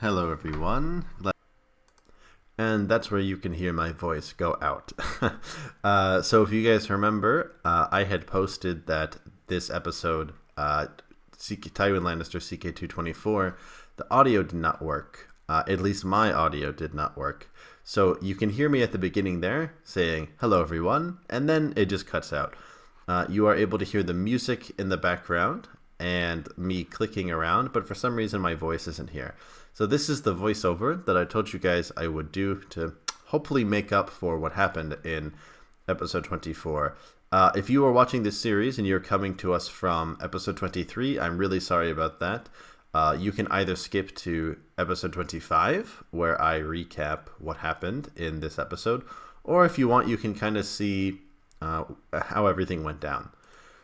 Hello, everyone. And that's where you can hear my voice go out. So if you guys remember, I had posted that this episode, Tywin Lannister CK224, the audio did not work. At least my audio did not work. So you can hear me at the beginning there saying, hello, everyone, and then it just cuts out. You are able to hear the music in the background and me clicking around, but for some reason my voice isn't here. So this is the voiceover that I told you guys I would do to hopefully make up for what happened in episode 24. If you are watching this series and you're coming to us from episode 23, I'm really sorry about that. You can either skip to episode 25, where I recap what happened in this episode, or if you want, you can kind of see how everything went down.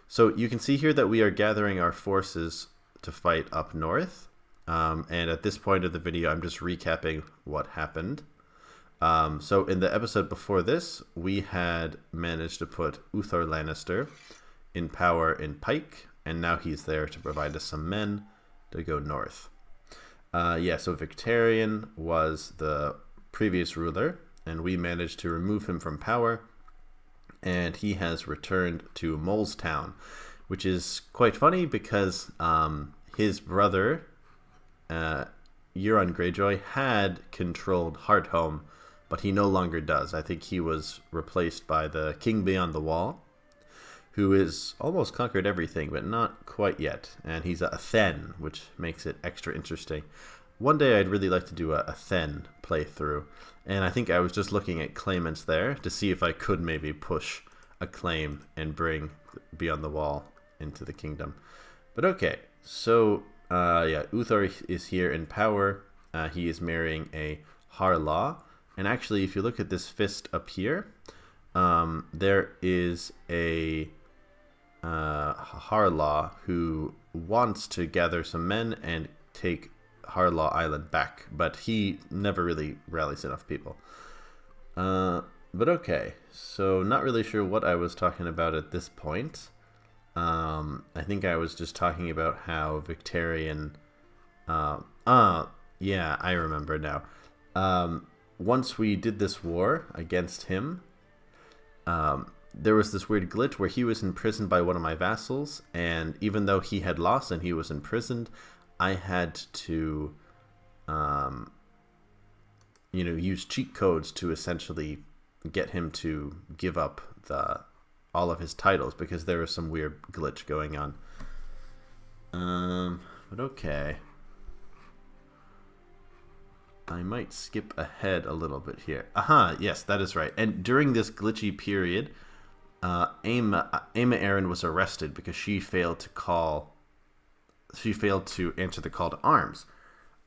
So you can see here that we are gathering our forces to fight up north. And at this point of the video, I'm just recapping what happened. So in the episode before this, we had managed to put Uther Lannister in power in Pike, and now he's there to provide us some men to go north. So Victarion was the previous ruler, and we managed to remove him from power, and he has returned to Molestown, which is quite funny because his brother, Euron Greyjoy, had controlled Hardhome, but he no longer does. I think he was replaced by the King Beyond the Wall, who has almost conquered everything, but not quite yet. And he's a Then, which makes it extra interesting. One day I'd really like to do a Then playthrough, and I think I was just looking at claimants there to see if I could maybe push a claim and bring Beyond the Wall into the kingdom. But okay, so Uther is here in power. He is marrying a Harlaw. And actually, if you look at this fist up here, there is a Harlaw who wants to gather some men and take Harlaw Island back, but he never really rallies enough people. But okay, so not really sure what I was talking about at this point. I think I was just talking about how Victarion... yeah, I remember now. Once we did this war against him, there was this weird glitch where he was imprisoned by one of my vassals, and even though he had lost and he was imprisoned, I had to, use cheat codes to essentially get him to give up all of his titles because there was some weird glitch going on. But okay. I might skip ahead a little bit here. Aha, yes, that is right. And during this glitchy period, Aemma Arryn was arrested because she failed to answer the call to arms.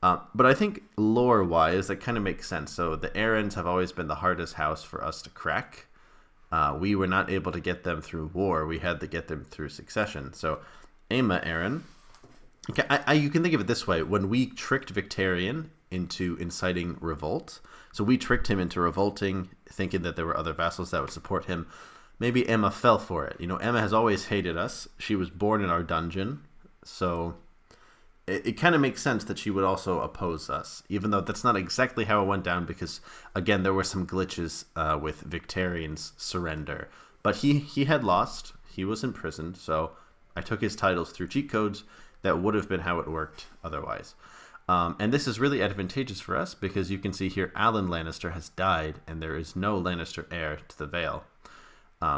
But I think lore-wise, that kind of makes sense. So the Arryns have always been the hardest house for us to crack. We were not able to get them through war. We had to get them through succession. So Aemma Arryn, okay, you can think of it this way. When we tricked Victarion into inciting revolt, so we tricked him into revolting, thinking that there were other vassals that would support him. Maybe Aemma fell for it. Aemma has always hated us. She was born in our dungeon, so it kind of makes sense that she would also oppose us, even though that's not exactly how it went down because, again, there were some glitches with Victarion's surrender. But he had lost. He was imprisoned, so I took his titles through cheat codes. That would have been how it worked otherwise. And this is really advantageous for us because you can see here Alan Lannister has died and there is no Lannister heir to the Vale.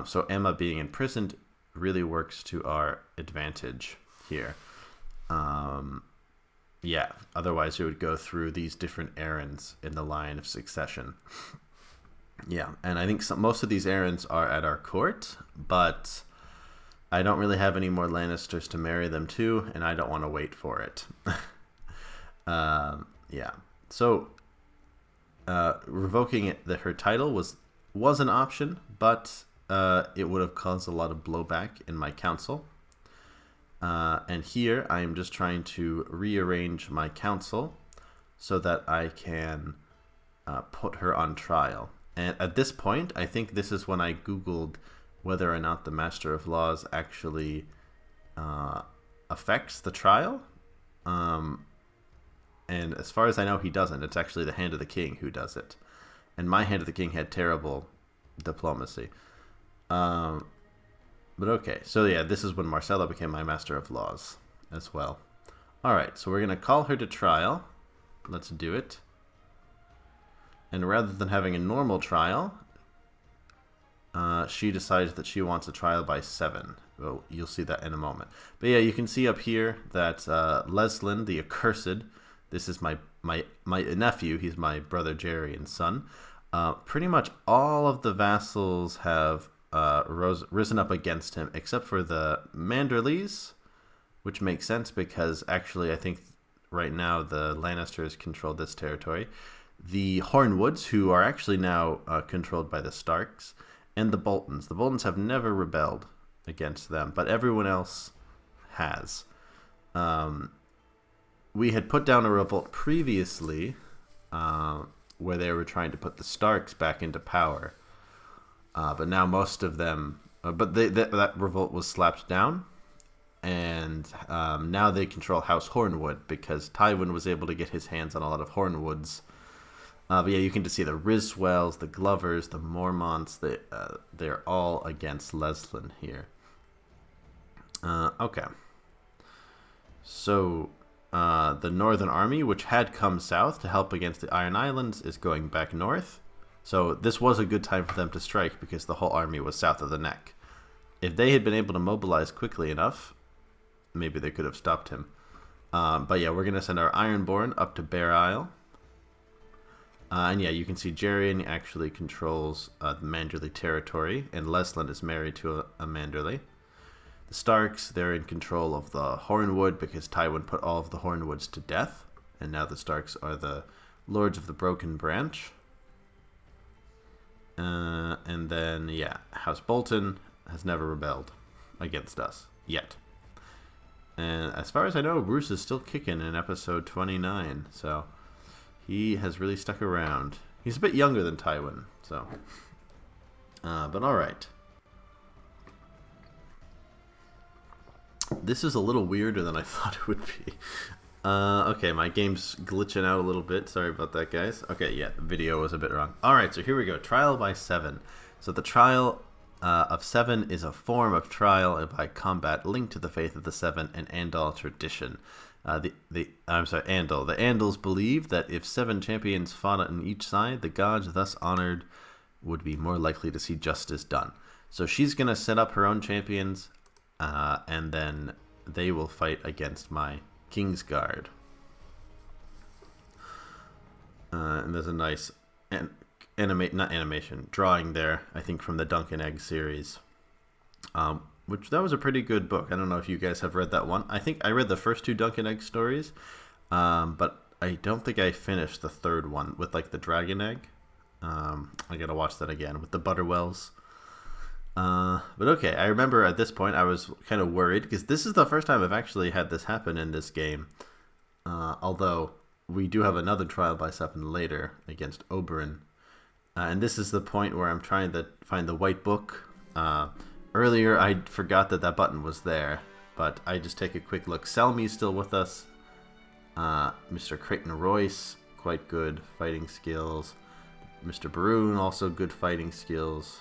So Aemma being imprisoned really works to our advantage here. Otherwise it would go through these different errands in the line of succession. Yeah, and I think most of these errands are at our court, but I don't really have any more Lannisters to marry them to, and I don't want to wait for it. So revoking her title was an option, but it would have caused a lot of blowback in my council. And here I am just trying to rearrange my council so that I can put her on trial. And at this point, I think this is when I Googled whether or not the Master of Laws actually affects the trial. And And as far as I know, he doesn't. It's actually the Hand of the King who does it. And my Hand of the King had terrible diplomacy. But okay. So yeah, this is when Marcella became my Master of Laws as well. Alright, so we're going to call her to trial. Let's do it. And rather than having a normal trial, she decides that she wants a trial by 7. Well, you'll see that in a moment. But yeah, you can see up here that Leslin, the Accursed, this is my nephew, he's my brother Jerry son. Pretty much all of the vassals have risen up against him, except for the Manderleys, which makes sense because actually I think right now the Lannisters control this territory. The Hornwoods, who are actually now controlled by the Starks, and the Boltons. The Boltons have never rebelled against them, but everyone else has. We had put down a revolt previously where they were trying to put the Starks back into power. But now most of them... that revolt was slapped down, and now they control House Hornwood because Tywin was able to get his hands on a lot of Hornwoods. But yeah, you can just see the Riswells, the Glovers, the Mormonts. They're all against Leslin here. Okay. So the Northern Army, which had come south to help against the Iron Islands, is going back north. So this was a good time for them to strike because the whole army was south of the neck. If they had been able to mobilize quickly enough, maybe they could have stopped him. But yeah, we're going to send our Ironborn up to Bear Isle. And yeah, you can see Geryon actually controls the Manderley territory, and Leslin is married to a Manderley. The Starks, they're in control of the Hornwood because Tywin put all of the Hornwoods to death, and now the Starks are the Lords of the Broken Branch. And then, yeah, House Bolton has never rebelled against us, yet. And as far as I know, Bruce is still kicking in episode 29, so... he has really stuck around. He's a bit younger than Tywin, so. But alright. This is a little weirder than I thought it would be. Okay, my game's glitching out a little bit. Sorry about that, guys. Okay, yeah, the video was a bit wrong. Alright, so here we go. Trial by 7. So the trial of 7 is a form of trial by combat linked to the faith of the Seven and Andal tradition. Andal. The Andals believe that if 7 champions fought on each side, the gods thus honored would be more likely to see justice done. So she's going to set up her own champions, and then they will fight against my Kingsguard. And there's a nice drawing there, I think from the Dunk and Egg series. Which, that was a pretty good book. I don't know if you guys have read that one. I think I read the first 2 Dunk and Egg stories, but I don't think I finished the 3rd one with, like, the Dragon Egg. I gotta watch that again with the Butterwells. But okay, I remember at this point I was kind of worried, because this is the first time I've actually had this happen in this game. Although, we do have another trial by 7 later against Oberyn. And this is the point where I'm trying to find the white book. Earlier, I forgot that button was there, but I just take a quick look. Selmy's still with us. Mr. Creighton Royce, quite good fighting skills. Mr. Baroon, also good fighting skills.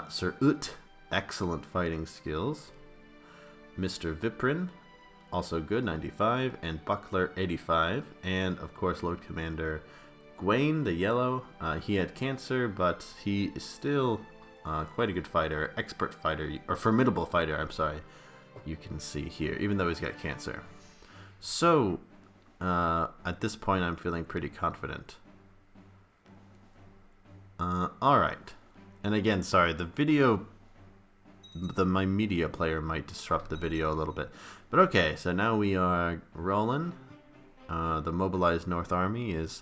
Sir Ut, excellent fighting skills. Mr. Viprin, also good, 95. And Buckler, 85. And, of course, Lord Commander Gwaine, the yellow. He had cancer, but he is still... quite a good fighter, expert fighter, or formidable fighter, I'm sorry, you can see here, even though he's got cancer. So, at this point, I'm feeling pretty confident. Alright. And again, sorry, the video, my media player might disrupt the video a little bit. But okay, so now we are rolling. The mobilized North Army is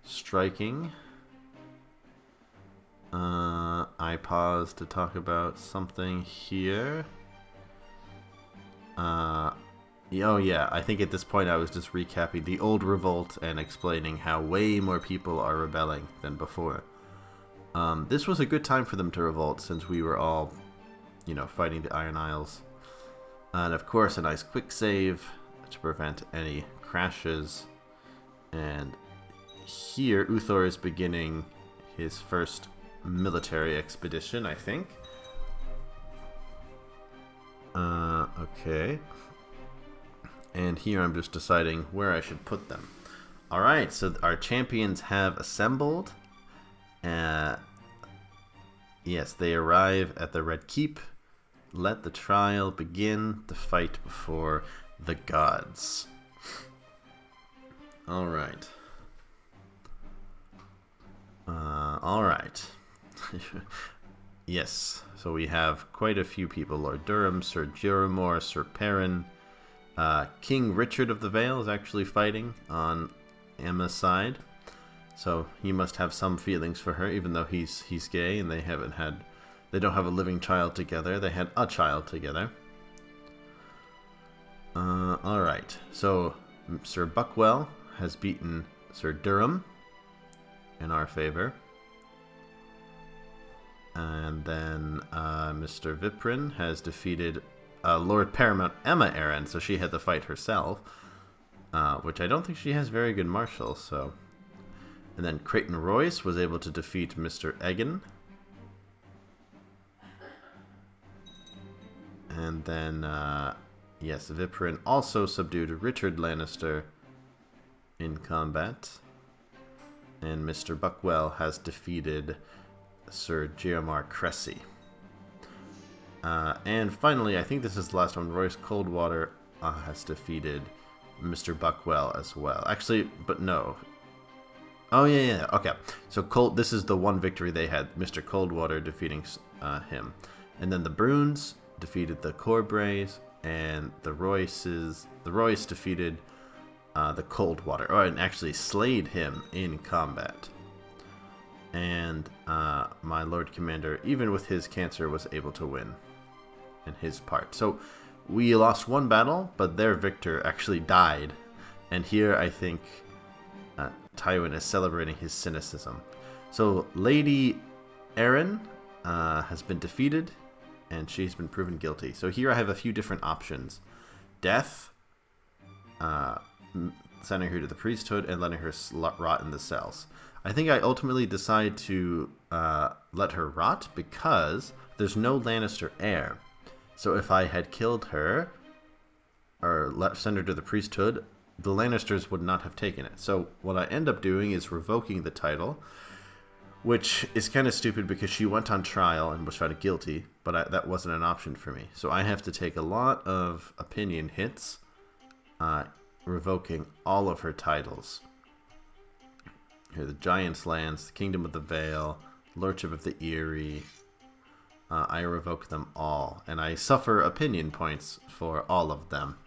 striking. I paused to talk about something here. Oh yeah, I think at this point I was just recapping the old revolt and explaining how way more people are rebelling than before. This was a good time for them to revolt since we were all, fighting the Iron Isles. And of course a nice quick save to prevent any crashes. And here, Uthor is beginning his first military expedition, I think. Okay. And here I'm just deciding where I should put them. Alright, so our champions have assembled. Yes, they arrive at the Red Keep. Let the trial begin, the fight before the gods. Alright. Alright. Yes, so we have quite a few people. Lord Durham, Sir Jeramor, Sir Perrin. King Richard of the Vale is actually fighting on Aemma's side. So he must have some feelings for her, even though he's gay and they don't have a living child together. They had a child together. Alright, so Sir Buckwell has beaten Sir Durham in our favor. And then Mr. Viprin has defeated Lord Paramount Aemma Arryn, so she had to fight herself, which I don't think she has very good marshals, so... And then Creighton Royce was able to defeat Mr. Egan. And then, yes, Viprin also subdued Richard Lannister in combat. And Mr. Buckwell has defeated Sir Jeramar Cressy. And finally, I think this is the last one, Royce Coldwater has defeated Mr. Buckwell as well. Actually, but no. Oh, yeah, okay. So this is the one victory they had, Mr. Coldwater defeating him. And then the Bruins defeated the Corbrays, and the Royce defeated the Coldwater, and actually slayed him in combat. And my Lord Commander, even with his cancer, was able to win in his part. So we lost one battle, but their victor actually died. And here I think Tywin is celebrating his cynicism. So Lady Arryn has been defeated, and she's been proven guilty. So here I have a few different options. Death, sending her to the priesthood, and letting her rot in the cells. I think I ultimately decide to let her rot because there's no Lannister heir. So if I had killed her, or send her to the priesthood, the Lannisters would not have taken it. So what I end up doing is revoking the title, which is kind of stupid because she went on trial and was found guilty, but that wasn't an option for me. So I have to take a lot of opinion hits, revoking all of her titles. Here, the Giant's Lands, the Kingdom of the Vale, Lordship of the Eyrie. I revoke them all, and I suffer opinion points for all of them.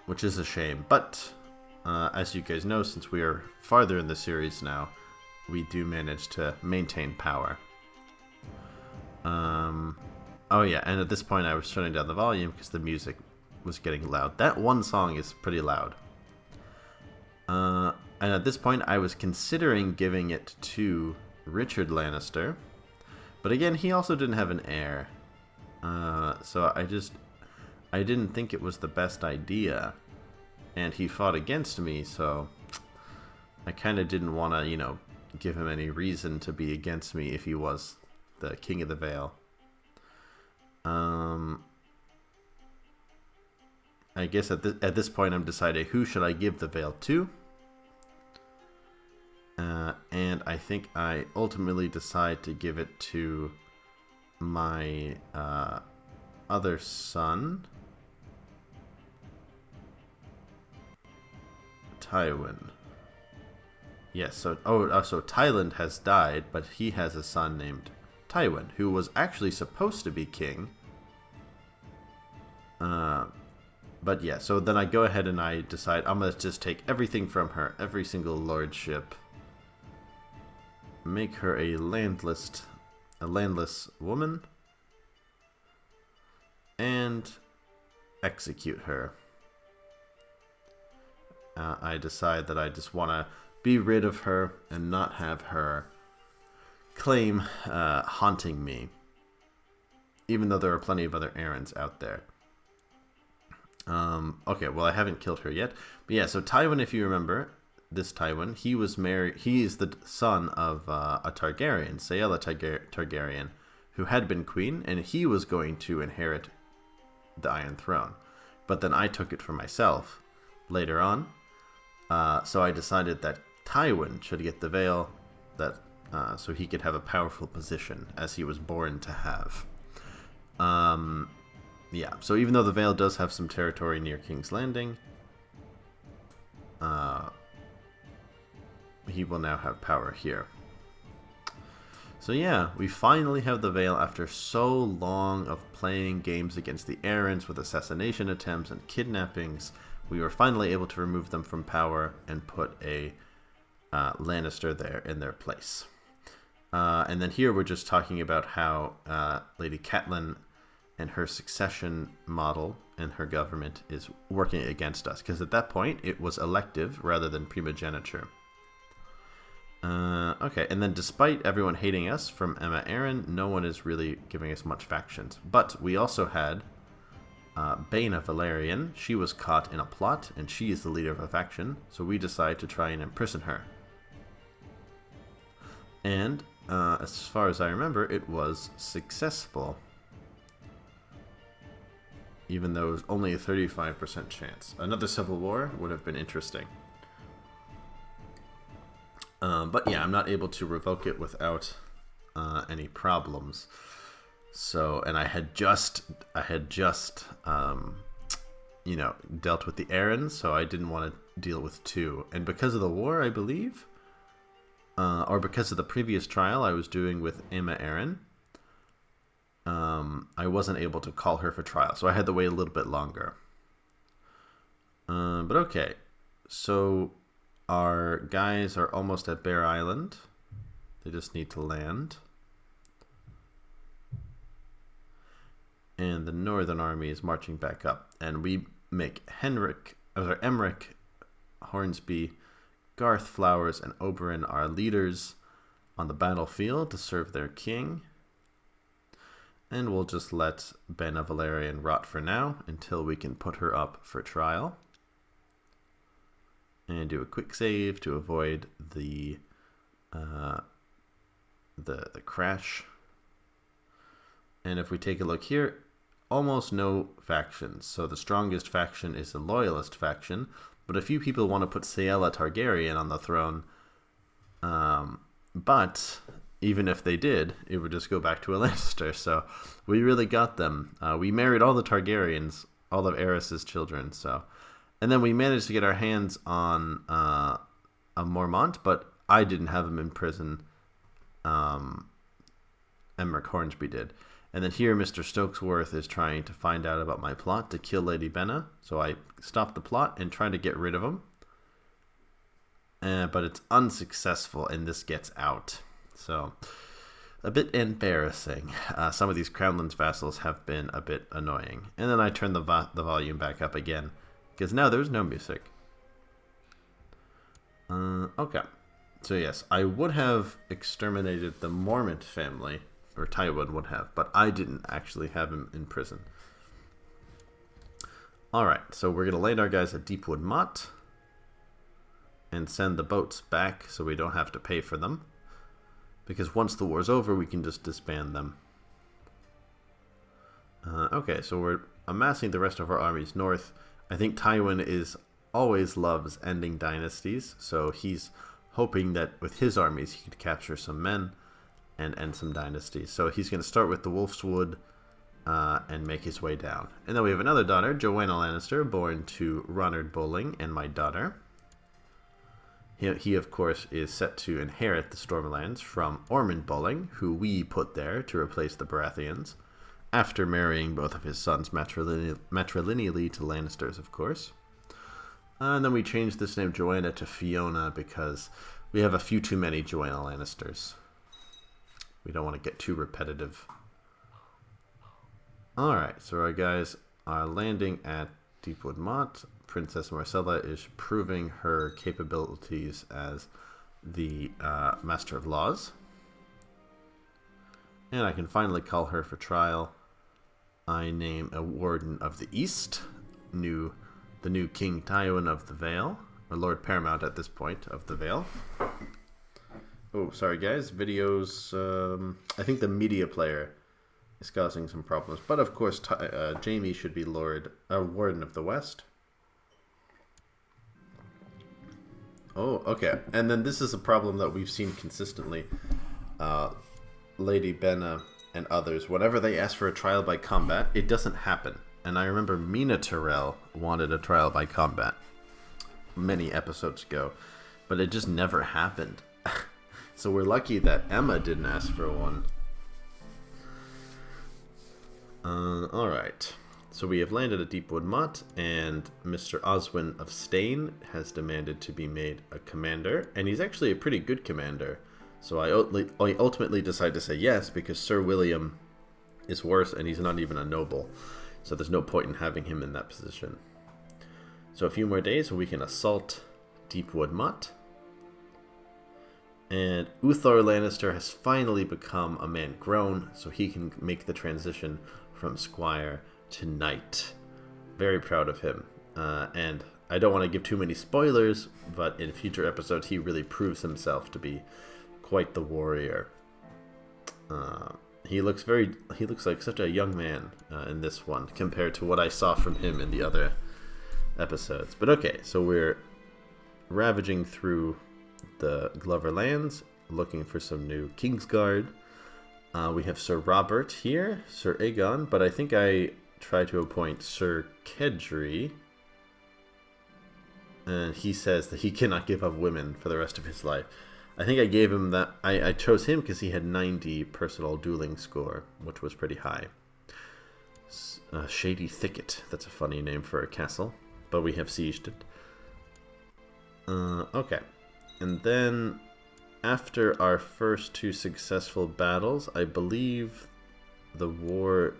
Which is a shame, but as you guys know, since we are farther in the series now, we do manage to maintain power. Oh yeah, and at this point I was turning down the volume because the music was getting loud. That one song is pretty loud. And at this point I was considering giving it to Richard Lannister, but again, he also didn't have an heir. So I didn't think it was the best idea, and he fought against me, so I kind of didn't want to, give him any reason to be against me if he was the King of the Vale. I guess at this point I'm deciding who should I give the Vale to, and I think I ultimately decide to give it to my other son, Tywin. Yes, so Tyland has died, but he has a son named Tywin, who was actually supposed to be king. But yeah, so then I go ahead and I decide I'm going to just take everything from her, every single lordship, make her a landless woman, and execute her. I decide that I just want to be rid of her and not have her claim haunting me, even though there are plenty of other errands out there. Okay, well, I haven't killed her yet. But yeah, so Tywin, if you remember, this Tywin, he was married. He is the son of a Targaryen, Saela Targaryen, who had been queen, and he was going to inherit the Iron Throne. But then I took it for myself later on. So I decided that Tywin should get the veil, that so he could have a powerful position as he was born to have. Yeah, so even though the Vale does have some territory near King's Landing, he will now have power here. So yeah, we finally have the Vale after so long of playing games against the Arryns with assassination attempts and kidnappings. We were finally able to remove them from power and put a Lannister there in their place. And then here we're just talking about how Lady Catelyn and her succession model and her government is working against us. Because at that point, it was elective rather than primogeniture. Okay, and then despite everyone hating us from Aemma Arryn, no one is really giving us much factions. But we also had Baena Valerian. She was caught in a plot, and she is the leader of a faction. So we decide to try and imprison her. And as far as I remember, it was successful. Even though it was only a 35% chance. Another civil war would have been interesting. But yeah, I'm not able to revoke it without any problems. So, and I had just you know, dealt with the Arryns, so I didn't want to deal with two. And because of the war, I believe, or because of the previous trial I was doing with Aemma Arryn, I wasn't able to call her for trial, so I had to wait a little bit longer. But okay, so our guys are almost at Bear Island. They just need to land. And the Northern Army is marching back up. And we make Emmerich, Hornsby, Garth Flowers, and Oberyn our leaders on the battlefield to serve their king. And we'll just let Baena Valerian rot for now until we can put her up for trial. And do a quick save to avoid the crash. And if we take a look here, almost no factions. So the strongest faction is the Loyalist faction, but a few people want to put Saela Targaryen on the throne. But even if they did, it would just go back to a Lannister. So we really got them. We married all the Targaryens, all of Aerys's children. So, and then we managed to get our hands on a Mormont, but I didn't have him in prison. Emmerich Hornsby did. And then here, Mr. Stokesworth is trying to find out about my plot to kill Lady Baena. So I stopped the plot and tried to get rid of him. But it's unsuccessful, and this gets out. So, a bit embarrassing. Some of these Crownlands vassals have been a bit annoying. And then I turned the volume back up again, because now there's no music. Okay. So yes, I would have exterminated the Mormont family, or Tywin would have, but I didn't actually have him in prison. Alright, so we're going to land our guys at Deepwood Motte and send the boats back so we don't have to pay for them. Because once the war's over, we can just disband them. Okay, so we're amassing the rest of our armies north. I think Tywin always loves ending dynasties, so he's hoping that with his armies he could capture some men and end some dynasties. So he's going to start with the Wolf's Wood and make his way down. And then we have another daughter, Joanna Lannister, born to Ronard Bolling and my daughter. He, of course, is set to inherit the Stormlands from Ormond Bolling, who we put there to replace the Baratheons, after marrying both of his sons matrilineally to Lannisters, of course. And then we changed this name Joanna to Fiona because we have a few too many Joanna Lannisters. We don't want to get too repetitive. Alright, so our guys are landing at Deepwood Motte. Princess Marcella is proving her capabilities as the Master of Laws. And I can finally call her for trial. I name a Warden of the East, the new King Tywin of the Vale, or Lord Paramount at this point of the Vale. Oh, sorry guys, videos, I think the media player is causing some problems, but of course Jaime should be Warden of the West. Oh, okay, and then this is a problem that we've seen consistently. Lady Benna and others, whenever they ask for a trial by combat, it doesn't happen. And I remember Mina Tyrell wanted a trial by combat many episodes ago, but it just never happened. So we're lucky that Aemma didn't ask for one. Alright. So we have landed at Deepwood Motte, and Mr. Oswin of Stain has demanded to be made a commander, and he's actually a pretty good commander. So I ultimately decide to say yes, because Sir William is worse, and he's not even a noble. So there's no point in having him in that position. So a few more days, we can assault Deepwood Motte. And Uthor Lannister has finally become a man grown, so he can make the transition from Squire to Knight. Very proud of him. And I don't want to give too many spoilers, but in future episodes he really proves himself to be quite the warrior. He looks like such a young man in this one compared to what I saw from him in the other episodes. But okay, so we're ravaging through the Glover lands, looking for some new Kingsguard. We have Sir Robert here, Sir Aegon, but I think I try to appoint Sir Kedri, and he says that he cannot give up women for the rest of his life. I think I gave him that. I chose him because he had 90 personal dueling score, which was pretty high. Shady Thicket. That's a funny name for a castle, but we have sieged it. Okay. And then, after our first two successful battles, I believe the war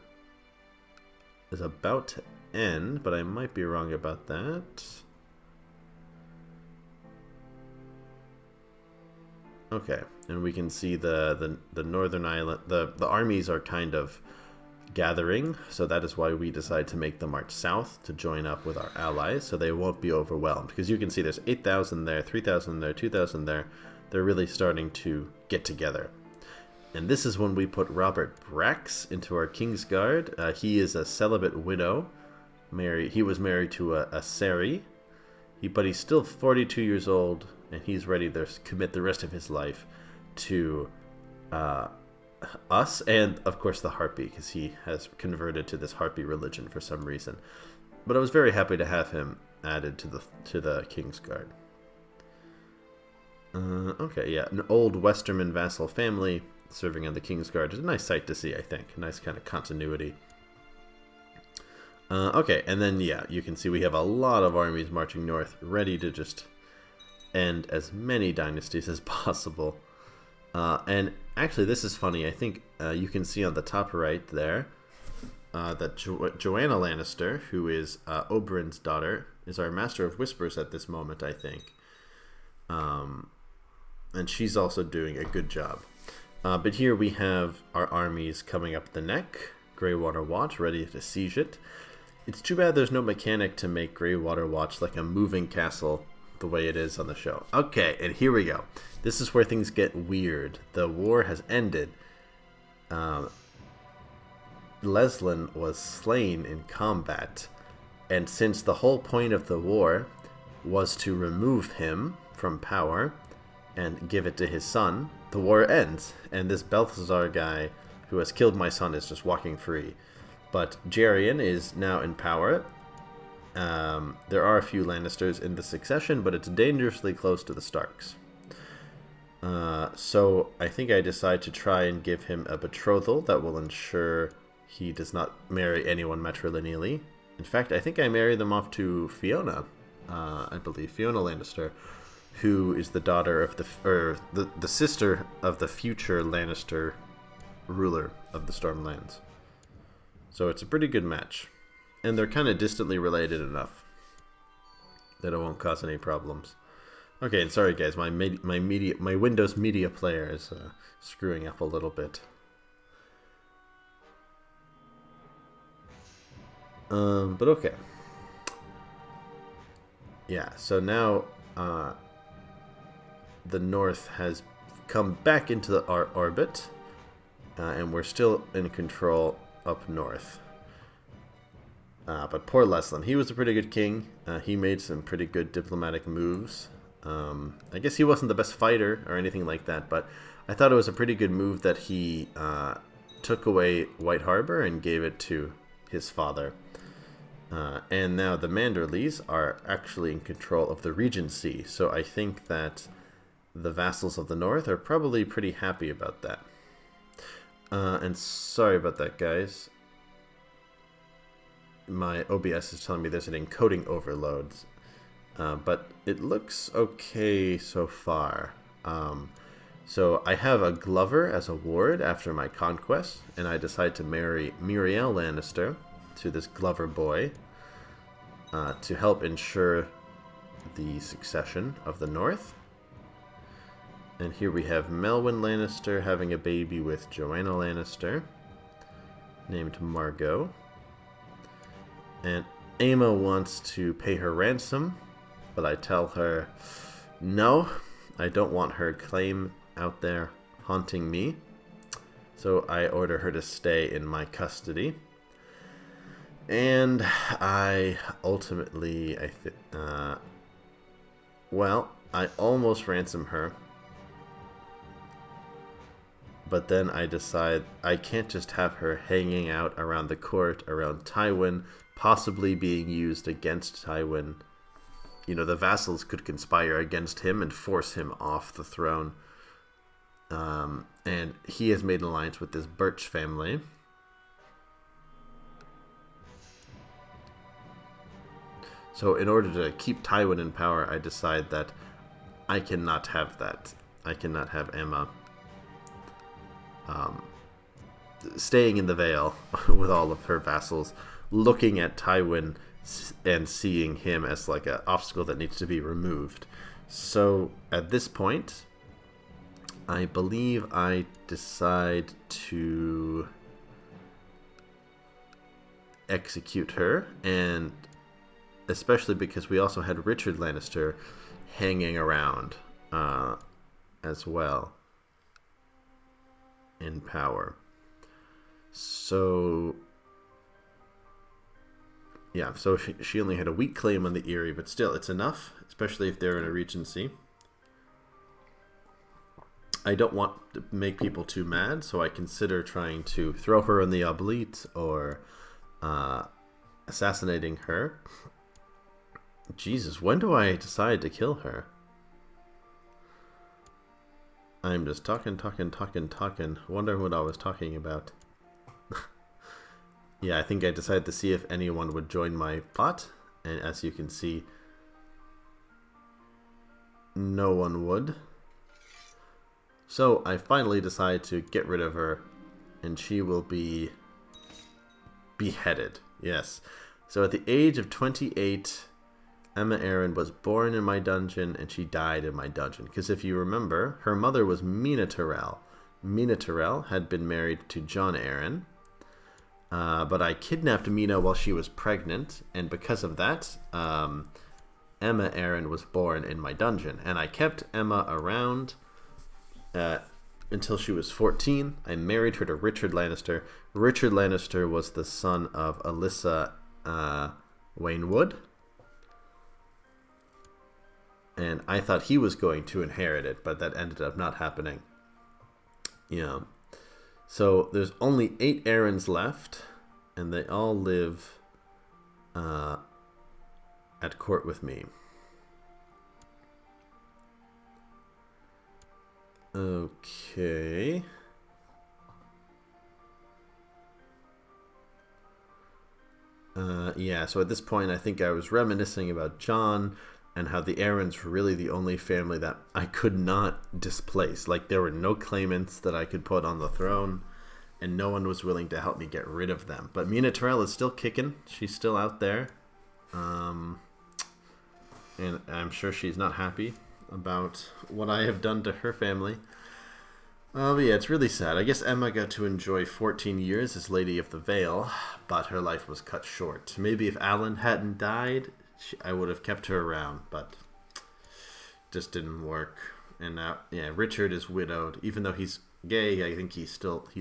is about to end, but I might be wrong about that. Okay, and we can see the northern island, the armies are kind of gathering, so that is why we decide to make the march south to join up with our allies, so they won't be overwhelmed. Because you can see there's 8,000 there, 3,000 there, 2,000 there. They're really starting to get together. And this is when we put Robert Brax into our Kingsguard. He is a celibate widow. He was married to a Seri, but he's still 42 years old, and he's ready to commit the rest of his life to us, and of course the Harpy, because he has converted to this Harpy religion for some reason. But I was very happy to have him added to the Kingsguard. Okay, yeah, an old Westerman vassal family serving on the Kingsguard is a nice sight to see, I think. A nice kind of continuity. Okay, and then, yeah, you can see we have a lot of armies marching north, ready to just end as many dynasties as possible. And actually, this is funny. I think you can see on the top right there that Joanna Lannister, who is Oberyn's daughter, is our Master of Whispers at this moment, I think. And she's also doing a good job. But here we have our armies coming up the neck. Greywater Watch ready to siege it. It's too bad there's no mechanic to make Greywater Watch like a moving castle the way it is on the show. Okay, and here we go. This is where things get weird. The war has ended. Leslin was slain in combat, and since the whole point of the war was to remove him from power and give it to his son, the war ends, and this Balthazar guy who has killed my son is just walking free. But Jerian is now in power. There are a few Lannisters in the succession, but it's dangerously close to the Starks. So I think I decide to try and give him a betrothal that will ensure he does not marry anyone matrilineally. In fact, I think I marry them off to Fiona, I believe, Fiona Lannister, who is the daughter of the sister of the future Lannister ruler of the Stormlands. So it's a pretty good match. And they're kind of distantly related enough that it won't cause any problems. Okay, and sorry guys, my Windows Media Player is screwing up a little bit. But okay. yeah, so now the North has come back into our orbit, and we're still in control up north. But poor Leslin, he was a pretty good king. He made some pretty good diplomatic moves. I guess he wasn't the best fighter or anything like that, but I thought it was a pretty good move that he took away White Harbor and gave it to his father. And now the Manderleys are actually in control of the Regency, so I think that the vassals of the North are probably pretty happy about that. And sorry about that, guys. My OBS is telling me there's an encoding overload, but it looks okay so far. So I have a Glover as a ward after my conquest, and I decide to marry Muriel Lannister to this Glover boy to help ensure the succession of the North. And here we have Melwyn Lannister having a baby with Joanna Lannister, named Margot. And Aemma wants to pay her ransom, but I tell her, no, I don't want her claim out there haunting me. So I order her to stay in my custody. And I ultimately, I almost ransom her. But then I decide I can't just have her hanging out around the court, around Tywin, possibly being used against Tywin. You know, the vassals could conspire against him and force him off the throne. And he has made an alliance with this Birch family. So in order to keep Tywin in power, I decide that I cannot have that. I cannot have Aemma staying in the Vale with all of her vassals, looking at Tywin and seeing him as like an obstacle that needs to be removed. So at this point, I believe I decide to execute her, and especially because we also had Richard Lannister hanging around as well in power. So yeah, so she only had a weak claim on the Eyrie, but still, it's enough, especially if they're in a regency. I don't want to make people too mad, so I consider trying to throw her in the oblite or assassinating her. Jesus, when do I decide to kill her? I'm just talking. Wonder what I was talking about. Yeah, I think I decided to see if anyone would join my plot, and as you can see, no one would. So I finally decide to get rid of her, and she will be beheaded. Yes. So at the age of 28, Aemma Arryn was born in my dungeon, and she died in my dungeon. Because if you remember, her mother was Mina Tyrell. Mina Tyrell had been married to Jon Arryn. But I kidnapped Mina while she was pregnant, and because of that, Aemma Arryn was born in my dungeon. And I kept Aemma around until she was 14. I married her to Richard Lannister. Richard Lannister was the son of Alyssa Waynwood. And I thought he was going to inherit it, but that ended up not happening. Yeah. So there's only 8 Arryns left, and they all live at court with me. Okay. Yeah, so at this point I think I was reminiscing about Jon and how the Arryns were really the only family that I could not displace. Like, there were no claimants that I could put on the throne, and no one was willing to help me get rid of them. But Mina Tyrell is still kicking. She's still out there. And I'm sure she's not happy about what I have done to her family. But yeah, it's really sad. I guess Aemma got to enjoy 14 years as Lady of the Vale, but her life was cut short. Maybe if Alan hadn't died, I would have kept her around, but just didn't work. And now, yeah, Richard is widowed. Even though he's gay, I think he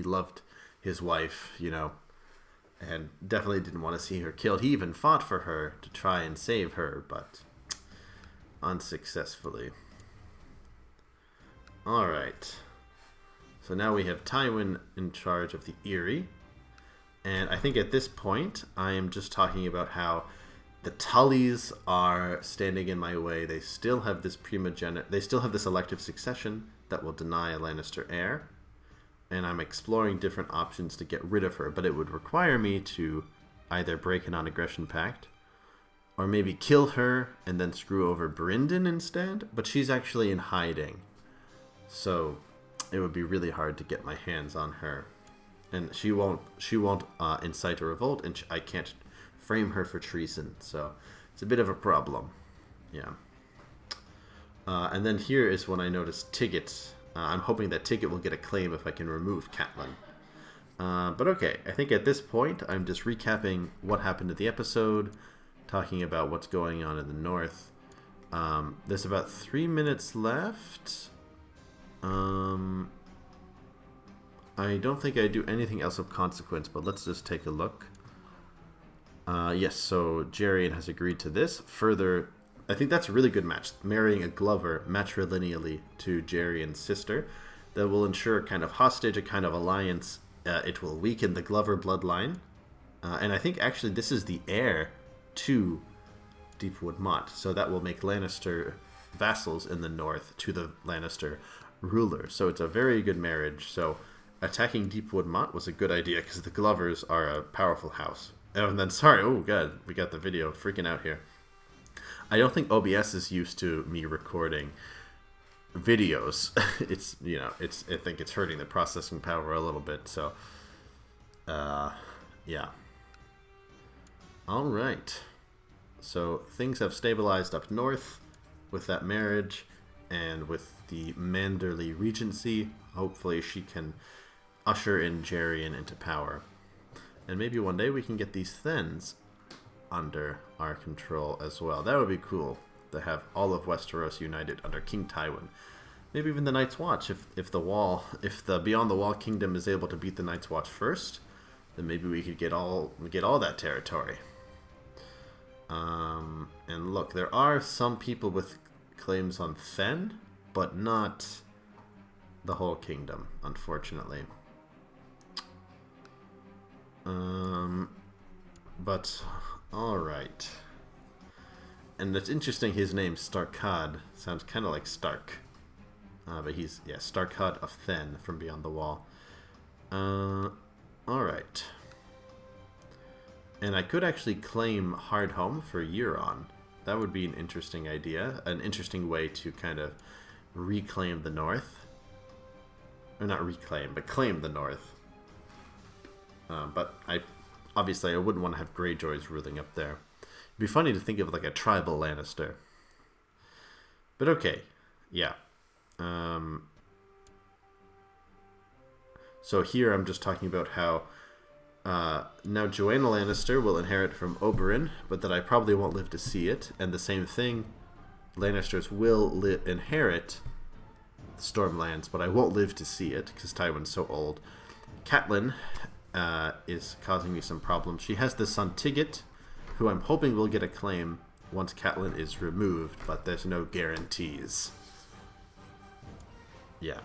loved his wife, and definitely didn't want to see her killed. He even fought for her to try and save her, but unsuccessfully. Alright. So now we have Tywin in charge of the Eyrie. And I think at this point, I am just talking about how the Tullys are standing in my way. They still have this elective succession that will deny a Lannister heir. And I'm exploring different options to get rid of her, but it would require me to either break a non-aggression pact, or maybe kill her and then screw over Brynden instead, but she's actually in hiding. So it would be really hard to get my hands on her. And she won't incite a revolt, and I can't frame her for treason, so it's a bit of a problem. Yeah. And then here is when I notice Tigget. I'm hoping that Tigget will get a claim if I can remove Catelyn. But okay, I think at this point, I'm just recapping what happened in the episode, talking about what's going on in the north. There's about 3 minutes left. I don't think I do anything else of consequence, but let's just take a look. Yes, so Jerian has agreed to this. Further, I think that's a really good match. Marrying a Glover matrilineally to Jerian's sister. That will ensure a kind of hostage, a kind of alliance. It will weaken the Glover bloodline. And I think actually this is the heir to Deepwood Mott. So that will make Lannister vassals in the north to the Lannister ruler. So it's a very good marriage. So attacking Deepwood Mott was a good idea because the Glovers are a powerful house. And then, sorry, oh god, we got the video freaking out here. I don't think OBS is used to me recording videos. I think it's hurting the processing power a little bit. So, yeah. All right. So things have stabilized up north with that marriage and with the Manderley Regency. Hopefully she can usher in Jerian into power. And maybe one day we can get these Thens under our control as well. That would be cool to have all of Westeros united under King Tywin. Maybe even the Night's Watch. If the Beyond the Wall kingdom is able to beat the Night's Watch first, then maybe we could get all that territory. And look, there are some people with claims on Fen, but not the whole kingdom, unfortunately. But alright. And it's interesting, his name, Starkad, sounds kind of like Stark. But he's, yeah, Starkad of Fen from Beyond the Wall. Alright. And I could actually claim Hardhome for Euron. That would be an interesting idea. An interesting way to kind of reclaim the North. Or not reclaim, but claim the North. But obviously I wouldn't want to have Greyjoys ruling up there. It'd be funny to think of like a tribal Lannister. But okay, yeah. So here I'm just talking about how now Joanna Lannister will inherit from Oberyn, but that I probably won't live to see it. And the same thing, Lannisters will inherit the Stormlands, but I won't live to see it because Tywin's so old. Catelyn is causing me some problems. She has this son Tigget, who I'm hoping will get a claim once Catelyn is removed, but there's no guarantees. Yeah.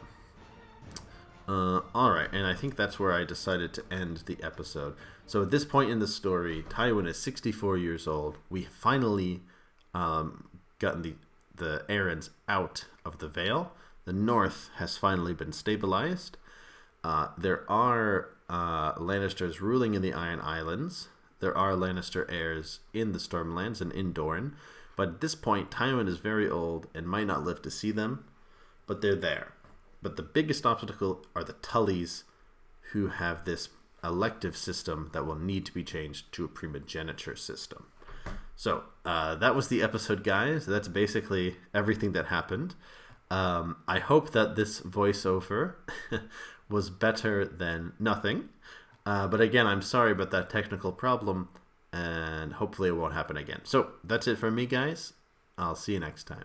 Alright, and I think that's where I decided to end the episode. So at this point in the story, Tywin is 64 years old. We finally gotten the Arryns out of the Vale. The North has finally been stabilized. There are Lannisters ruling in the Iron Islands. There are Lannister heirs in the Stormlands and in Dorne. But at this point, Tywin is very old and might not live to see them. But they're there. But the biggest obstacle are the Tullys, who have this elective system that will need to be changed to a primogeniture system. So, that was the episode, guys. That's basically everything that happened. I hope that this voiceover was better than nothing. But again, I'm sorry about that technical problem. and hopefully it won't happen again. So that's it from me, guys. I'll see you next time.